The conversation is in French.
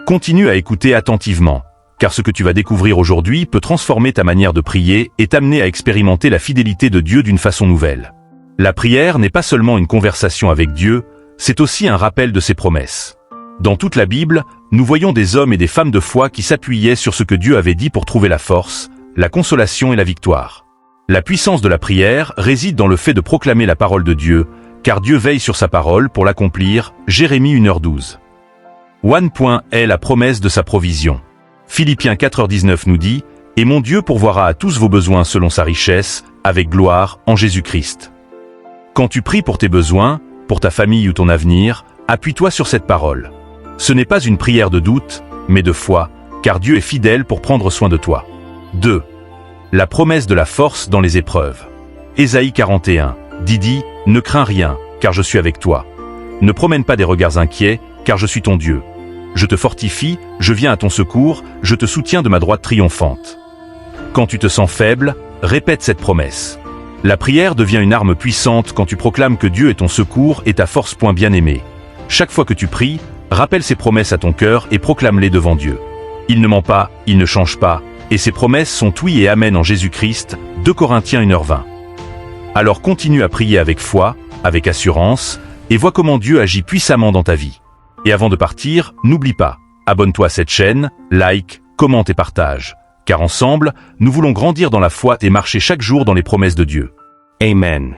Continue à écouter attentivement, car ce que tu vas découvrir aujourd'hui peut transformer ta manière de prier et t'amener à expérimenter la fidélité de Dieu d'une façon nouvelle. La prière n'est pas seulement une conversation avec Dieu, c'est aussi un rappel de ses promesses. Dans toute la Bible, nous voyons des hommes et des femmes de foi qui s'appuyaient sur ce que Dieu avait dit pour trouver la force, la consolation et la victoire. La puissance de la prière réside dans le fait de proclamer la parole de Dieu, car Dieu veille sur sa parole pour l'accomplir, Jérémie 1h12. Est la promesse de sa provision. Philippiens 4h19 nous dit « Et mon Dieu pourvoira à tous vos besoins selon sa richesse, avec gloire, en Jésus-Christ. » Quand tu pries pour tes besoins, pour ta famille ou ton avenir, appuie-toi sur cette parole. Ce n'est pas une prière de doute, mais de foi, car Dieu est fidèle pour prendre soin de toi. 2. La promesse de la force dans les épreuves. Ésaïe 41. Dit, ne crains rien, car je suis avec toi. Ne promène pas des regards inquiets, car je suis ton Dieu. Je te fortifie, je viens à ton secours, je te soutiens de ma droite triomphante. Quand tu te sens faible, répète cette promesse. La prière devient une arme puissante quand tu proclames que Dieu est ton secours et ta force. Bien-aimé. Chaque fois que tu pries, rappelle ses promesses à ton cœur et proclame-les devant Dieu. Il ne ment pas, il ne change pas, et ses promesses sont oui et amen en Jésus-Christ, 2 Corinthiens 1h20. Alors continue à prier avec foi, avec assurance, et vois comment Dieu agit puissamment dans ta vie. Et avant de partir, n'oublie pas, abonne-toi à cette chaîne, like, commente et partage. Car ensemble, nous voulons grandir dans la foi et marcher chaque jour dans les promesses de Dieu. Amen.